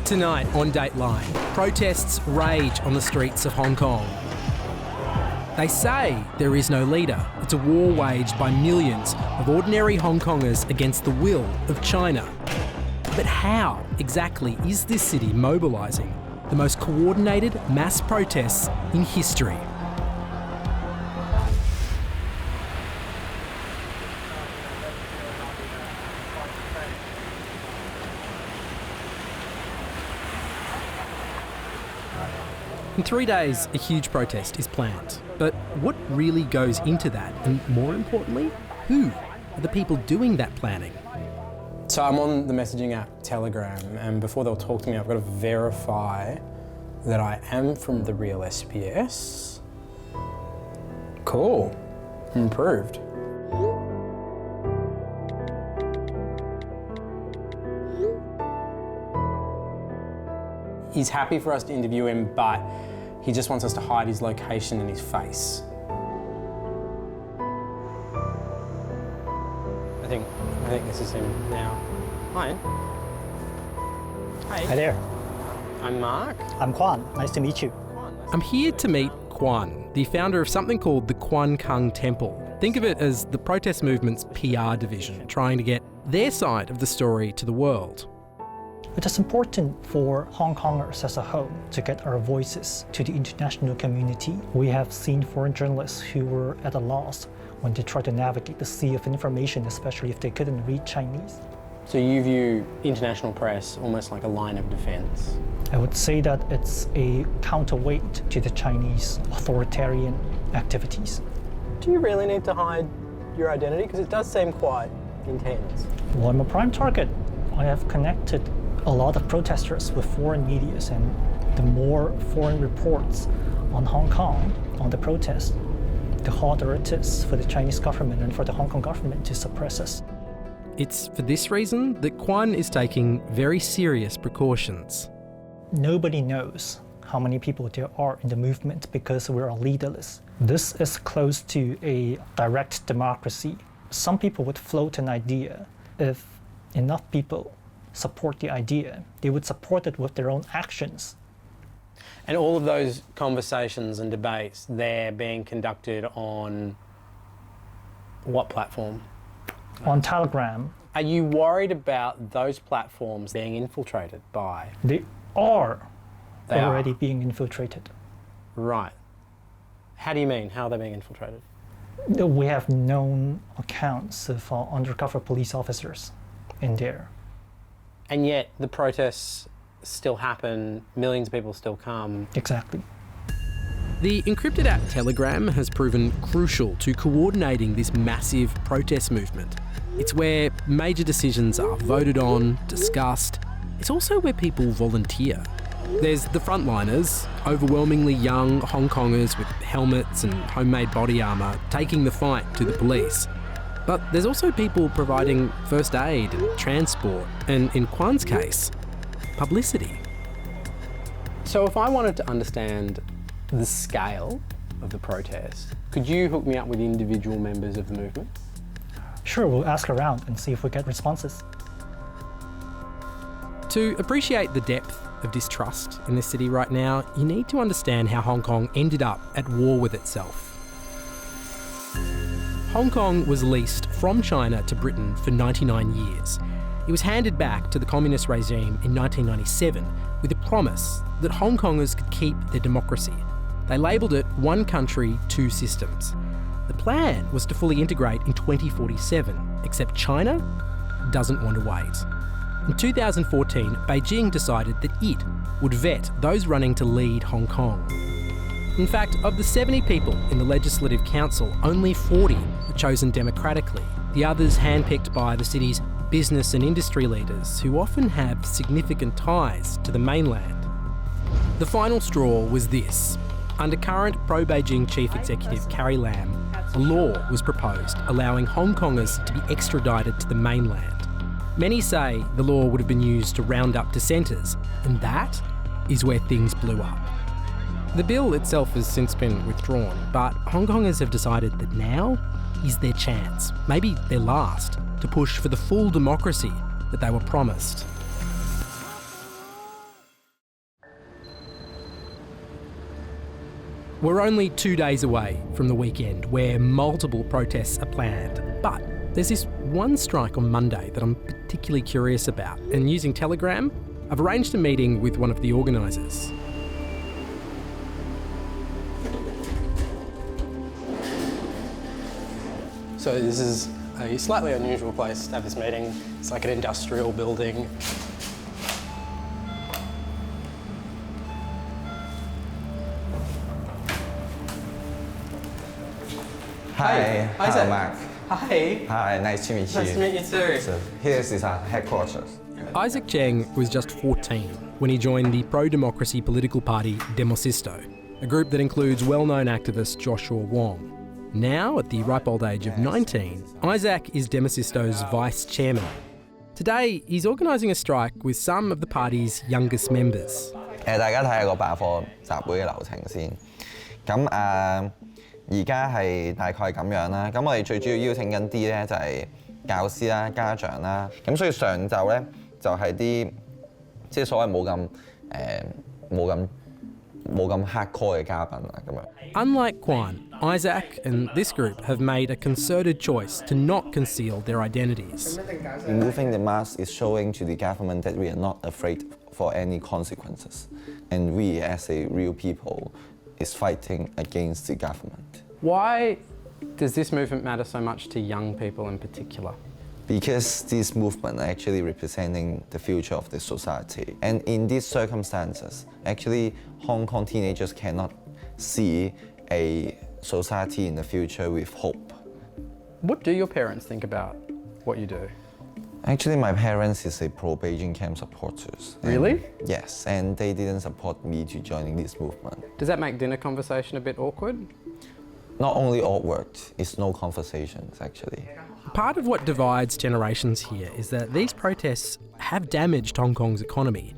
Tonight on Dateline, protests rage on the streets of Hong Kong. They say there is no leader. It's a war waged by millions of ordinary Hong Kongers against the will of China. But how exactly is this city mobilising the most coordinated mass protests in history? In 3 days, a huge protest is planned. But what really goes into that? And more importantly, who are the people doing that planning? So I'm on the messaging app Telegram, and before they'll talk to me, I've got to verify that I am from the real SBS. Cool. Improved. He's happy for us to interview him, but he just wants us to hide his location and his face. I think this is him now. Hi. Hi. Hi there. I'm Mark. I'm Quan. Nice to meet you. I'm here to meet Quan, the founder of something called the Quan Kung Temple. Think of it as the protest movement's PR division, trying to get their side of the story to the world. It is important for Hong Kongers as a whole to get our voices to the international community. We have seen foreign journalists who were at a loss when they tried to navigate the sea of information, especially if they couldn't read Chinese. So you view international press almost like a line of defence? I would say that it's a counterweight to the Chinese authoritarian activities. Do you really need to hide your identity? Because it does seem quite intense. Well, I'm a prime target. I have connected a lot of protesters with foreign medias, and the more foreign reports on Hong Kong, on the protest, the harder it is for the Chinese government and for the Hong Kong government to suppress us. It's for this reason that Quan is taking very serious precautions. Nobody knows how many people there are in the movement because we're leaderless. This is close to a direct democracy. Some people would float an idea. If enough people support the idea, they would support it with their own actions. And all of those conversations and debates, they're being conducted on what platform? On Telegram. Are you worried about those platforms being infiltrated by? They are They already are. being infiltrated. Right. How do you mean? How are they being infiltrated? We have known accounts of undercover police officers in there. And yet the protests still happen, millions of people still come. Exactly. The encrypted app Telegram has proven crucial to coordinating this massive protest movement. It's where major decisions are voted on, discussed. It's also where people volunteer. There's the frontliners, overwhelmingly young Hong Kongers with helmets and homemade body armour taking the fight to the police. But there's also people providing first aid and transport, and in Quan's case, publicity. So if I wanted to understand the scale of the protest, could you hook me up with individual members of the movement? Sure, we'll ask around and see if we get responses. To appreciate the depth of distrust in this city right now, you need to understand how Hong Kong ended up at war with itself. Hong Kong was leased from China to Britain for 99 years. It was handed back to the communist regime in 1997 with a promise that Hong Kongers could keep their democracy. They labelled it One Country, Two Systems. The plan was to fully integrate in 2047, except China doesn't want to wait. In 2014, Beijing decided that it would vet those running to lead Hong Kong. In fact, of the 70 people in the Legislative Council, only 40 were chosen democratically, the others handpicked by the city's business and industry leaders who often have significant ties to the mainland. The final straw was this. Under current pro-Beijing Chief Executive Carrie Lam, a law was proposed allowing Hong Kongers to be extradited to the mainland. Many say the law would have been used to round up dissenters, and that is where things blew up. The bill itself has since been withdrawn, but Hong Kongers have decided that now is their chance, maybe their last, to push for the full democracy that they were promised. We're only 2 days away from the weekend where multiple protests are planned, but there's this one strike on Monday that I'm particularly curious about, and using Telegram, I've arranged a meeting with one of the organisers. So this is a slightly unusual place to have this meeting. It's like an industrial building. Hi, Isaac. Mark. Hi. Hi, nice to meet you. Nice to meet you too. So here is our headquarters. Isaac Cheng was just 14 when he joined the pro-democracy political party Demosisto, a group that includes well-known activist Joshua Wong. Now, at the ripe old age of 19, Isaac is Demosisto's vice chairman. Today, he's organising a strike with some of the party's youngest members. 大家睇下個罷課集會嘅流程先。咁而家係大概咁樣啦。咁我哋最主要邀請緊啲咧就係教師啦、家長啦。咁所以上晝咧就係啲即係所謂冇咁 hardcore 嘅嘉賓啦咁樣。Unlike Quan, Isaac and this group have made a concerted choice to not conceal their identities. Removing the mask is showing to the government that we are not afraid for any consequences, and we as a real people is fighting against the government. Why does this movement matter so much to young people in particular? Because this movement are actually representing the future of the society. And in these circumstances, actually Hong Kong teenagers cannot see a society in the future with hope. What do your parents think about what you do? Actually, my parents is a pro-Beijing camp supporters. Really? Yes, and they didn't support me to joining this movement. Does that make dinner conversation a bit awkward? Not only awkward, it's no conversations actually. Part of what divides generations here is that these protests have damaged Hong Kong's economy.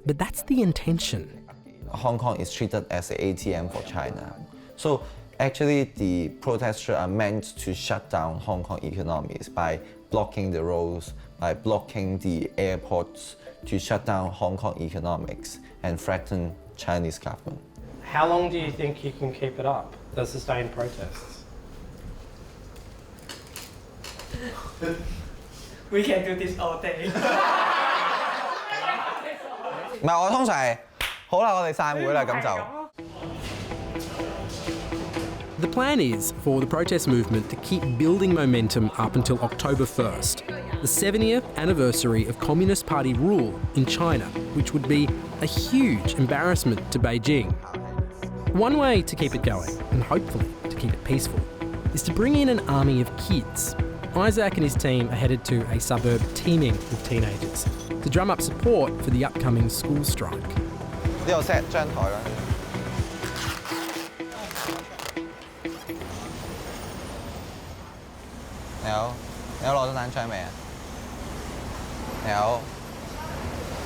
But that's the intention. Hong Kong is treated as an ATM for China. So actually the protesters are meant to shut down Hong Kong economies by blocking the roads, by blocking the airports, to shut down Hong Kong economics and threaten Chinese government. How long do you think you can keep it up, the sustained protests? We can do this all day. 唔係，我通常係好啦，我哋散會啦，咁就。The plan is for the protest movement to keep building momentum up until October 1st, the 70th anniversary of Communist Party rule in China, which would be a huge embarrassment to Beijing. One way to keep it going, and hopefully to keep it peaceful, is to bring in an army of kids. Isaac and his team are headed to a suburb teeming with teenagers to drum up support for the upcoming school strike. 呢度 set 張台啦。你有攞咗單張未啊？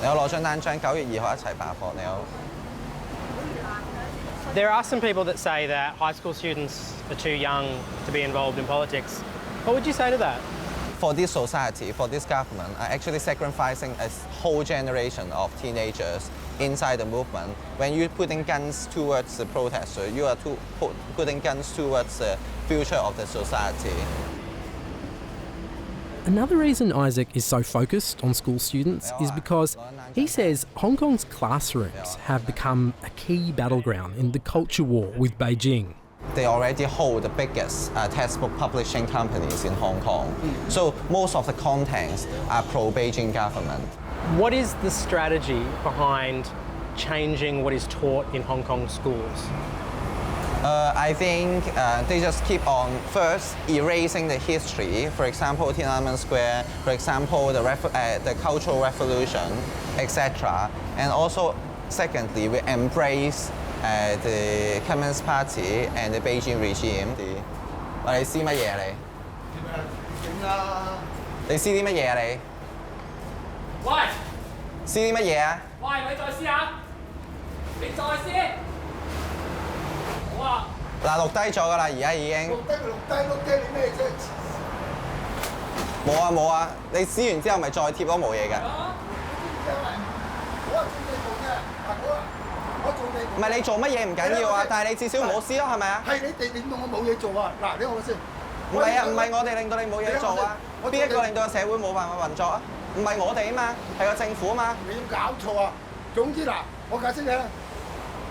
你有攞張單張？9月2號一齊罷課，你有？ There are some people that say that high school students are too young to be involved in politics. What would you say to that? For this society, for this government, are actually sacrificing a whole generation of teenagers inside the movement. When you're putting guns towards the protester, you are putting guns towards the future of the society. Another reason Isaac is so focused on school students is because he says Hong Kong's classrooms have become a key battleground in the culture war with Beijing. They already hold the biggest textbook publishing companies in Hong Kong. So most of the contents are pro-Beijing government. What is the strategy behind changing what is taught in Hong Kong schools? I think they just keep on first erasing the history. For example, Tiananmen Square. For example, the Cultural Revolution, etc. And also, secondly, we embrace the Communist Party and the Beijing regime. 喂，你撕乜嘢你？點啊？你撕啲乜嘢啊你？喂！撕啲乜嘢啊？喂，你再試下，你再試。好啊。嗱，錄低咗㗎啦，而家已經。錄低你咩啫？冇啊冇啊，你撕完之後咪再貼咯，冇嘢㗎。唔係你做乜嘢唔緊要啊，但係你至少唔好撕咯，係咪啊？係你哋令到我冇嘢做啊！嗱，你話我先。唔係啊，唔係我哋令到你冇嘢做啊！邊一個令到個社會冇辦法運作啊？唔係我哋啊嘛，係個政府啊嘛。你有搞錯啊！總之嗱，我解釋你啦。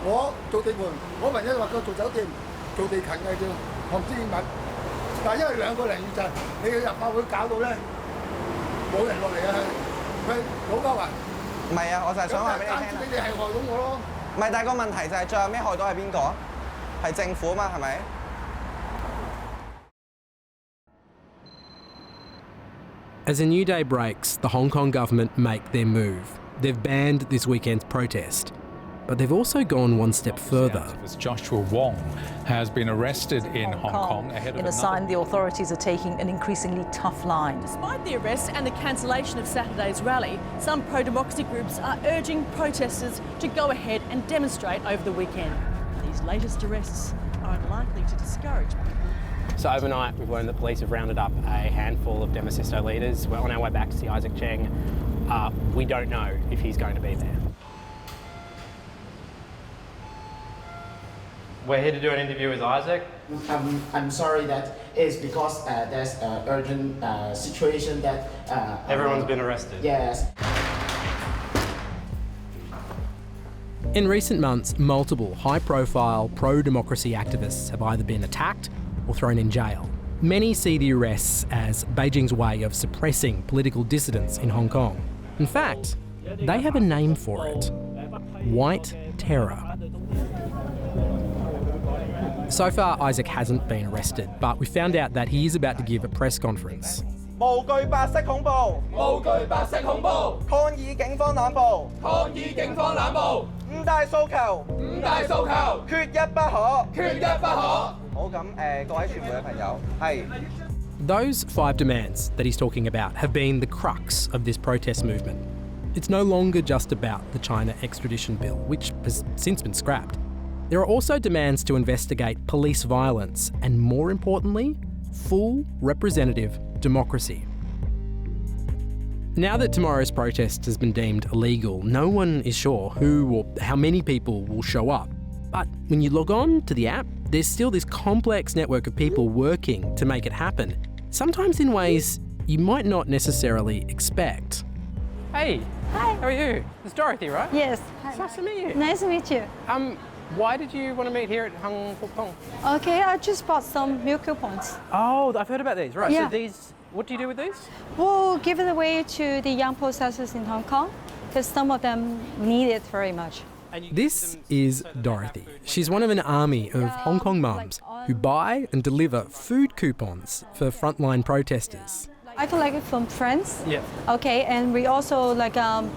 我做地盤，我唯一話佢做酒店、做地勤嘅啫，我唔知英文。但係因為2個零月就你去立法會搞到咧，冇人落嚟啊！佢老鳩啊！唔係啊，我就係想話俾你聽。你哋係害到我咯。唔係，但係個問題就係最後尾害到係邊個啊？係政府啊嘛，係咪？As a new day breaks, the Hong Kong government make their move. They've banned this weekend's protest. But they've also gone one step further. Joshua Wong has been arrested in Hong Kong ahead of in a sign the authorities are taking an increasingly tough line. Despite the arrest and the cancellation of Saturday's rally, some pro-democracy groups are urging protesters to go ahead and demonstrate over the weekend. These latest arrests are unlikely to discourage people. So overnight, we've learned that police have rounded up a handful of Demosisto leaders. We're on our way back to see Isaac Cheng. We don't know if he's going to be there. We're here to do an interview with Isaac. I'm sorry that it's because there's an urgent situation that... Everyone's been arrested. Yes. In recent months, multiple high-profile pro-democracy activists have either been attacked or thrown in jail. Many see the arrests as Beijing's way of suppressing political dissidents in Hong Kong. In fact, they have a name for it: white terror. So far, Isaac hasn't been arrested, but we found out that he is about to give a press conference. 無懼白色恐怖，無懼白色恐怖，抗議警方濫捕，抗議警方濫捕，五大訴求，五大訴求，缺一不可，缺一不可。好咁各位傳媒嘅朋友，係。Those 5 demands that he's talking about have been the crux of this protest movement. It's no longer just about the China extradition bill, which has since been scrapped. There are also demands to investigate police violence and, more importantly, full representative democracy. Now that tomorrow's protest has been deemed illegal, no one is sure who or how many people will show up. But when you log on to the app, there's still this complex network of people working to make it happen, sometimes in ways you might not necessarily expect. Hey. Hi. How are you? It's Dorothy, right? Yes. It's nice to meet you. Nice to meet you. Why did you want to meet here at Hong Kong? Okay, I just bought some meal coupons. Oh, I've heard about these. Right. Yeah. So these, what do you do with these? We'll give it away to the young protesters in Hong Kong because some of them need it very much. This is Dorothy. She's one of an army of Hong Kong mums who buy and deliver food coupons for frontline protesters. I collect it from friends. Yeah. Okay, and we also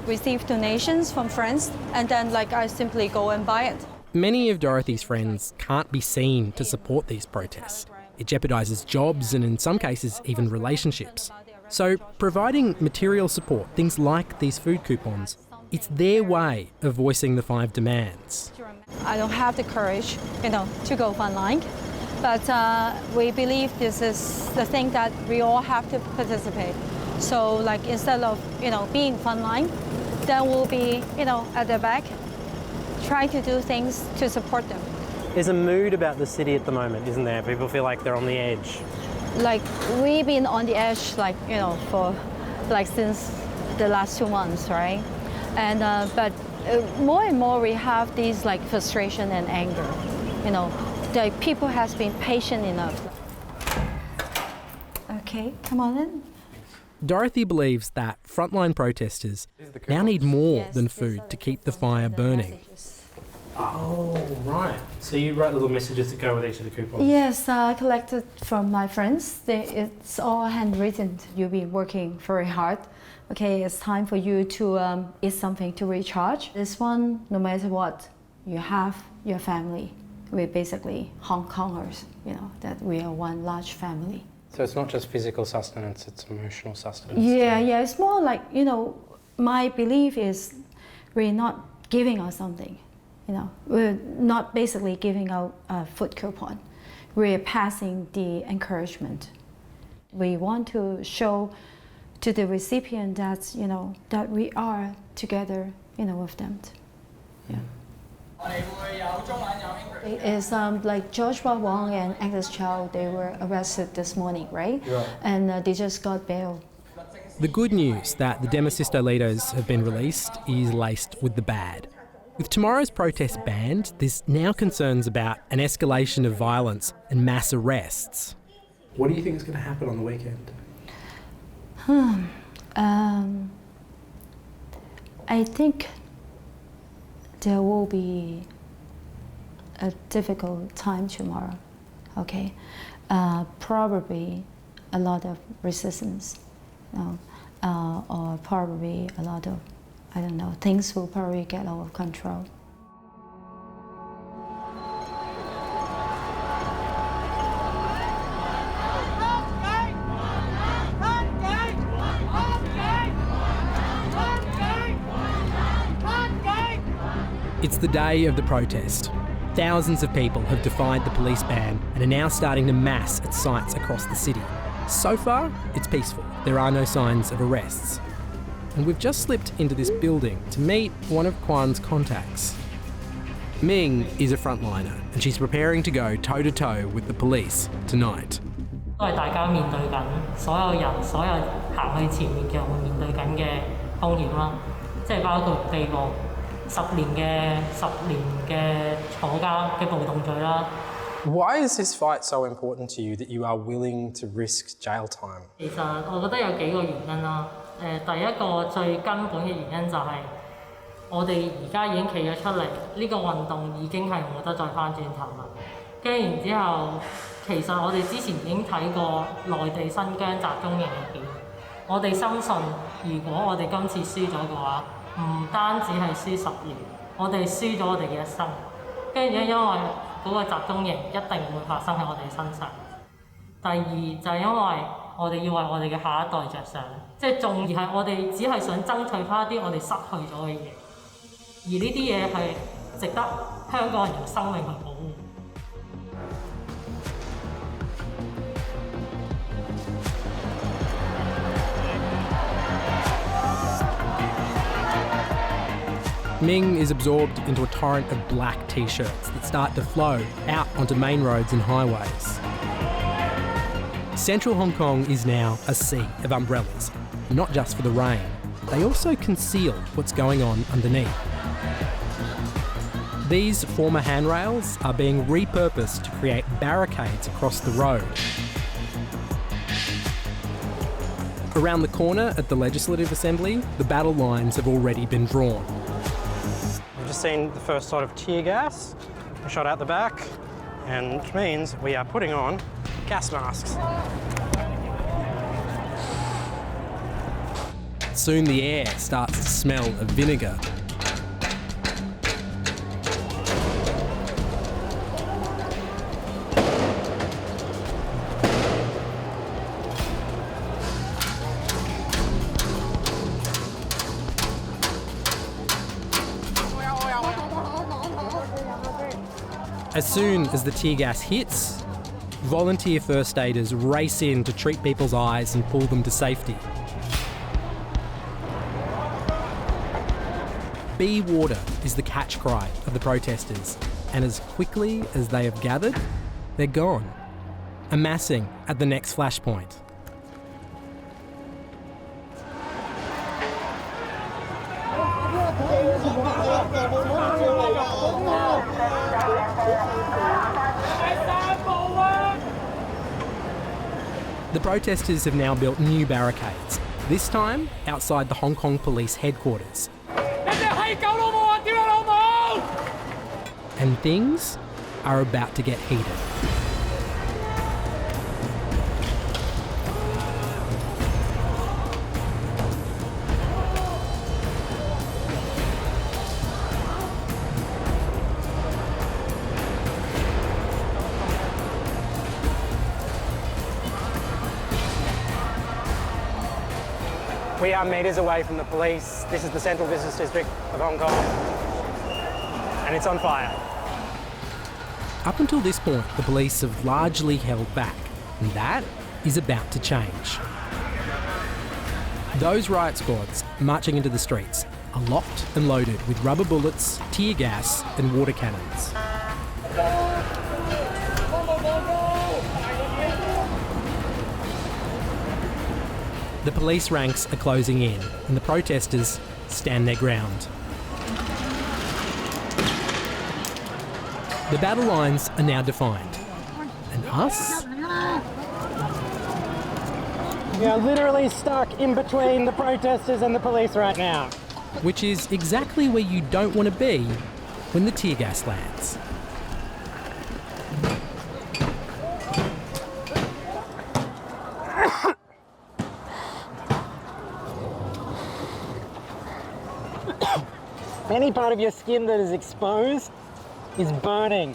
receive donations from friends, and then I simply go and buy it. Many of Dorothy's friends can't be seen to support these protests. It jeopardises jobs and in some cases even relationships. So providing material support, things like these food coupons, it's their way of voicing the 5 demands. I don't have the courage, to go frontline, but we believe this is the thing that we all have to participate. So instead of, being frontline, then we'll be, at the back, trying to do things to support them. There's a mood about the city at the moment, isn't there? People feel like they're on the edge. We've been on the edge, for since the last 2 months, right? And but more and more we have these frustration and anger. People has been patient enough. Okay, come on in. Dorothy believes that frontline protesters now need more than food to keep the fire burning. Oh, right. So you write little messages that go with each of the coupons? Yes, I collected from my friends. It's all handwritten. You've been working very hard. Okay, it's time for you to eat something to recharge. This one, no matter what, you have your family. We're basically Hong Kongers, that we are one large family. So it's not just physical sustenance, it's emotional sustenance. Yeah, it's more my belief is we're not giving out something. We're not basically giving out a food coupon. We're passing the encouragement. We want to show to the recipient that, that we are together, with them. Yeah. It's like Joshua Wong and Agnes Chow, they were arrested this morning, right? Right. And they just got bail. The good news that the Demosisto leaders have been released is laced with the bad. With tomorrow's protest banned, there's now concerns about an escalation of violence and mass arrests. What do you think is going to happen on the weekend? I think there will be a difficult time tomorrow, okay? Probably a lot of resistance, or probably a lot of, I don't know, things will probably get out of control. It's the day of the protest. Thousands of people have defied the police ban and are now starting to mass at sites across the city. So far, it's peaceful. There are no signs of arrests. And we've just slipped into this building to meet one of Kwan's contacts. Ming is a frontliner and she's preparing to go toe-to-toe with the police tonight. 都係大家面對緊，所有人行去前面嘅會面對緊嘅風險啦，即係包括被捕10年嘅坐監嘅暴動罪啦。Why is this fight so important to you that you are willing to risk jail time? 其實我覺得有幾個原因啦。第一個最根本嘅原因就係我哋而家已經企咗出嚟，呢個運動已經係冇得再翻轉頭啦。跟住然之後，其實我哋之前已經睇過內地新疆集中營入邊，我哋深信如果我哋今次輸咗嘅話，唔單止係輸10年，我哋輸咗我哋嘅一生。跟住因為嗰個集中營一定會發生喺我哋身上。第二就係因為我哋要為我哋嘅下一代着想，即係縱然係我哋只係想爭取翻一啲我哋失去咗嘅嘢，而呢啲嘢係值得香港人用生命去保護。Ming is absorbed into a torrent of black T-shirts that start to flow out onto main roads and highways. Central Hong Kong is now a sea of umbrellas, not just for the rain. They also conceal what's going on underneath. These former handrails are being repurposed to create barricades across the road. Around the corner at the Legislative Assembly, the battle lines have already been drawn. We've just seen the first sort of tear gas shot out the back, and which means we are putting on gas masks. Soon the air starts to smell of vinegar. As soon as the tear gas hits, volunteer first aiders race in to treat people's eyes and pull them to safety. Be water is the catch cry of the protesters, and as quickly as they have gathered, they're gone, amassing at the next flashpoint. The protesters have now built new barricades, this time outside the Hong Kong Police headquarters. And things are about to get heated. We are metres away from the police. This is the Central Business District of Hong Kong, and it's on fire. Up until this point, the police have largely held back, and that is about to change. Those riot squads marching into the streets are locked and loaded with rubber bullets, tear gas and water cannons. The police ranks are closing in and the protesters stand their ground. The battle lines are now defined. And us? We are literally stuck in between the protesters and the police right now. Which is exactly where you don't want to be when the tear gas lands. Any part of your skin that is exposed is burning.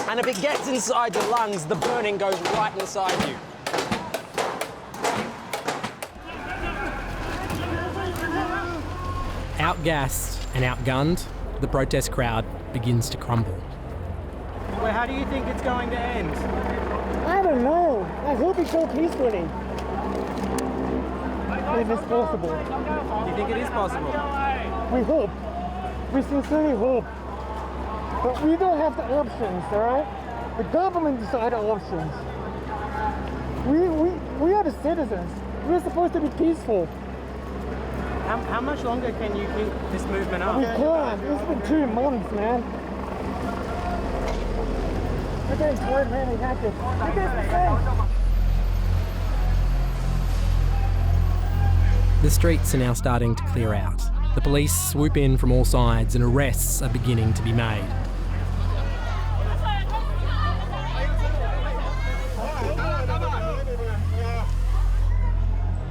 And if it gets inside your lungs, the burning goes right inside you. Outgassed and outgunned, the protest crowd begins to crumble. Well, how do you think it's going to end? I don't know. I hope it goes peacefully. If it's possible. You think it is possible? We hope. We sincerely hope. But we don't have the options, all right? The government decide the options. We are the citizens. We're supposed to be peaceful. How much longer can you keep this movement up? We can't. It's been 2 months, man. Okay, wait, man, we have to. The streets are now starting to clear out. The police swoop in from all sides and arrests are beginning to be made.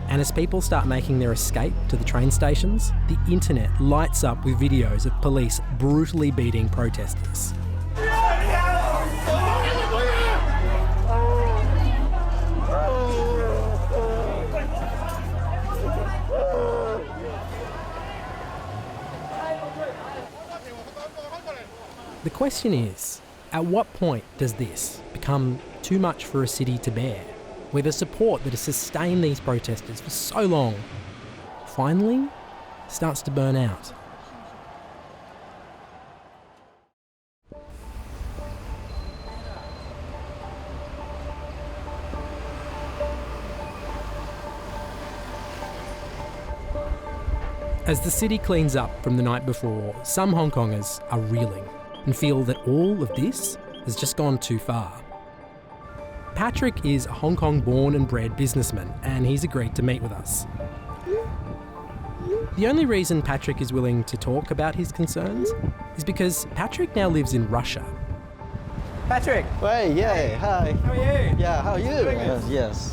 And as people start making their escape to the train stations, the internet lights up with videos of police brutally beating protesters. The question is, at what point does this become too much for a city to bear, where the support that has sustained these protesters for so long finally starts to burn out? As the city cleans up from the night before, some Hong Kongers are reeling and feel that all of this has just gone too far. Patrick is a Hong Kong born and bred businessman, and he's agreed to meet with us. The only reason Patrick is willing to talk about his concerns is because Patrick now lives in Russia. Patrick! Hey, yeah, hi. How are you? Yeah, how are you? Yes.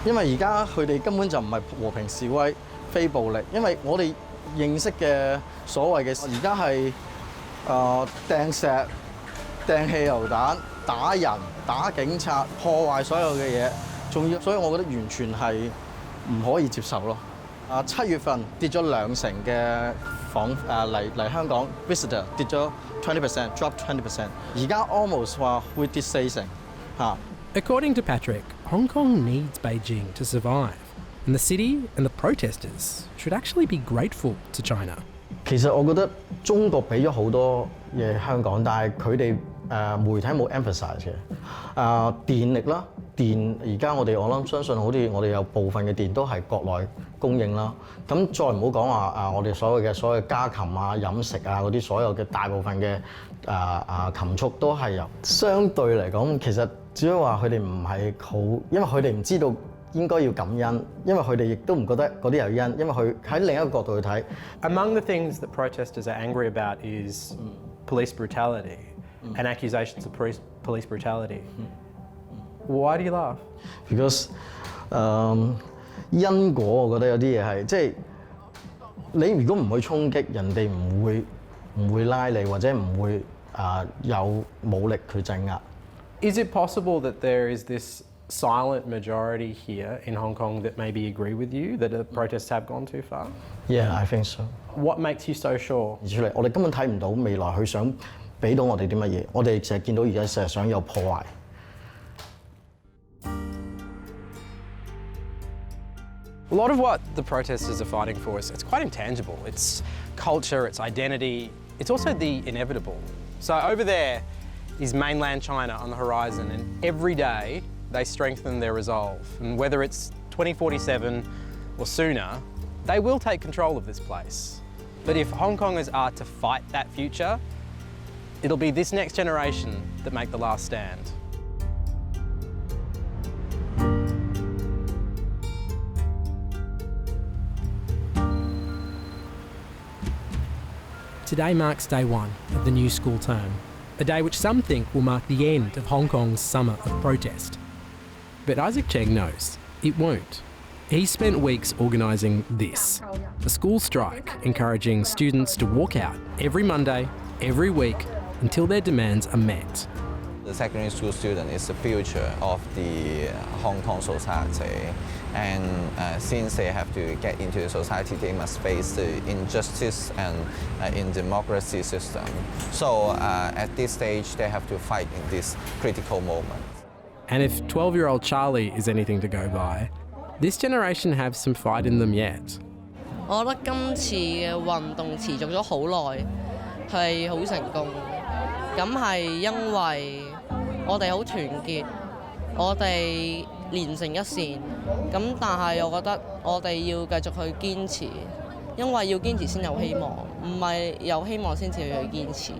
因為而家佢哋根本就唔係和平示威、非暴力，因為我哋認識嘅所謂嘅而家係掟石、掟汽油彈、打人、打警察、破壞所有嘅嘢，仲要，所以我覺得完全係唔可以接受咯。7月份跌咗20%嘅嚟香港 visitor 跌咗 20%， drop 20%， 而家 almost 話會跌40%嚇。According to Patrick, Hong Kong needs Beijing to survive, and the city and the protesters should actually be grateful to China. 其實我覺得中國俾咗好多嘢香港，但係佢哋媒體冇 emphasize 嘅。電力啦，電而家我諗相信好似我哋有部分嘅電都係國內供應啦。咁再唔好講話我哋所謂家禽啊、飲食啊嗰啲所有嘅大部分嘅禽畜都係由相對嚟講，其實只係話佢哋唔係好，因為佢哋唔知道應該要感恩，因為佢哋亦都唔覺得嗰啲有因，因為佢喺另一個角度去睇。Among the things that protesters are angry about is police brutality and accusations of police brutality. Why do you laugh? Because 因果我覺得有啲嘢係即係你如果唔去衝擊，人哋唔會拉你，或者唔會有武力去鎮壓。Is it possible that there is this silent majority here in Hong Kong that maybe agree with you that the protests have gone too far? Yeah, I think so. What makes you so sure? 出嚟，我哋根本睇唔到未來佢想俾到我哋啲乜嘢？我哋淨係見到而家成日想有破壞。A lot of what the protesters are fighting for is it's quite intangible. It's culture, it's identity, it's also the inevitable. So over there is mainland China on the horizon, and every day they strengthen their resolve. And whether it's 2047 or sooner, they will take control of this place. But if Hong Kongers are to fight that future, it'll be this next generation that make the last stand. Today marks day one of the new school term, a day which some think will mark the end of Hong Kong's summer of protest. But Isaac Cheng knows it won't. He spent weeks organising this, a school strike encouraging students to walk out every Monday, every week, until their demands are met. The secondary school student is the future of the Hong Kong society, and since they have to get into the society, they must face the injustice and in democracy system. So at this stage, they have to fight in this critical moment. And if 12-year-old Charlie is anything to go by, this generation have some fight in them yet. 我覺得今次嘅運動持續咗好耐，係好成功。咁係因為我哋好團結，我哋連成一線。咁但係我覺得我哋要繼續去堅持，因為要堅持先有希望，唔係有希望先至去堅持。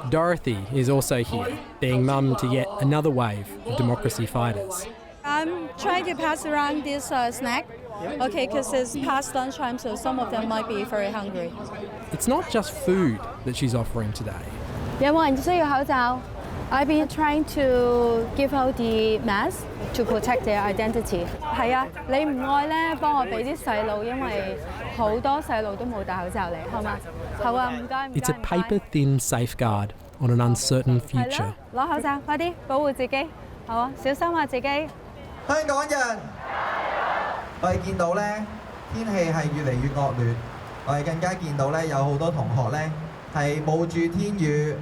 Dorothy is also here, being mum to yet another wave of democracy fighters. I'm trying to pass around this snack, okay, because it's past lunchtime, so some of them might be very hungry. It's not just food that she's offering today. 有冇人需要口罩? I've been trying to give out the mask to protect their identity. 係啊，你唔愛咧，幫我俾啲細路，因為好多細路都冇戴口罩嚟，好嗎？好啊，唔該唔該。It's a paper-thin safeguard on an uncertain future. 攞口罩，快啲保護自己，好啊，小心啊自己。香港人，我哋見到咧天氣係越嚟越惡劣，我哋更加見到咧有好多同學咧係冒住天雨。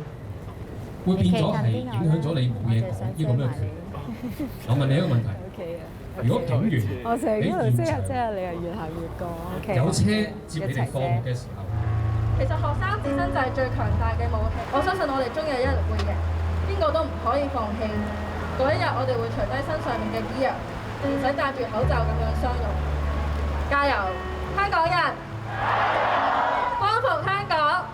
會變咗係影響咗你冇嘢講呢個咩權？我問你一個問題：如果警員我成日喺度即係你係越行越過。有車接你哋放學嘅時候，其實學生自身就係最強大嘅武器。我相信我哋終有一日會贏，邊個都唔可以放棄。嗰一日我哋會除低身上面嘅 gear， 唔使戴住口罩咁樣相擁。加油，香港人！光復香港！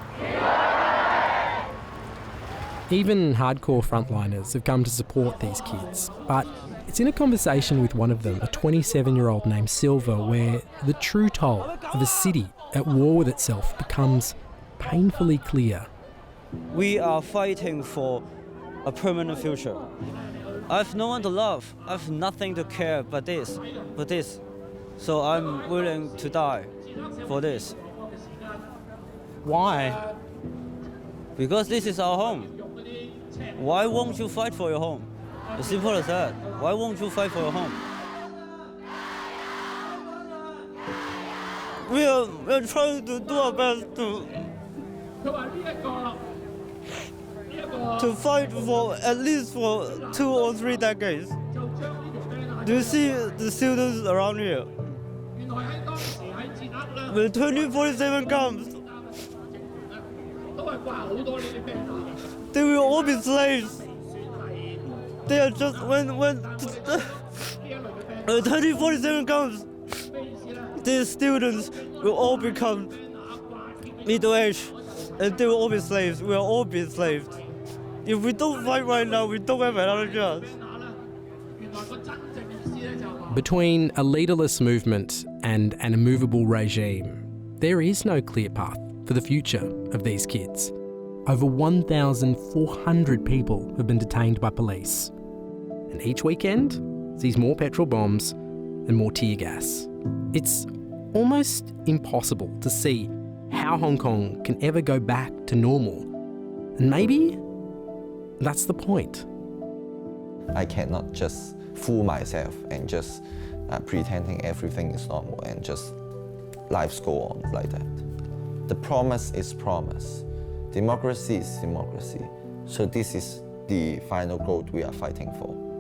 Even hardcore frontliners have come to support these kids, but it's in a conversation with one of them, a 27-year-old named Silver, where the true toll of a city at war with itself becomes painfully clear. We are fighting for a permanent future. I've no one to love. I've nothing to care but this. So I'm willing to die for this. Why? Because this is our home. Why won't you fight for your home? As simple as that. Why won't you fight for your home? We are trying to do our best to fight for at least for 2 or 3 decades. Do you see the students around here? When 2047 comes, they will all be slaves. They are just when 2047 comes, these students will all become middle-aged, and they will all be slaves. We will all be slaves. If we don't fight right now, we don't have another chance. Between a leaderless movement and an immovable regime, there is no clear path for the future of these kids. Over 1,400 people have been detained by police. And each weekend sees more petrol bombs and more tear gas. It's almost impossible to see how Hong Kong can ever go back to normal. And maybe that's the point. I cannot just fool myself and just pretending everything is normal and just lives go on like that. The promise is promise. Democracy is democracy. So this is the final goal we are fighting for.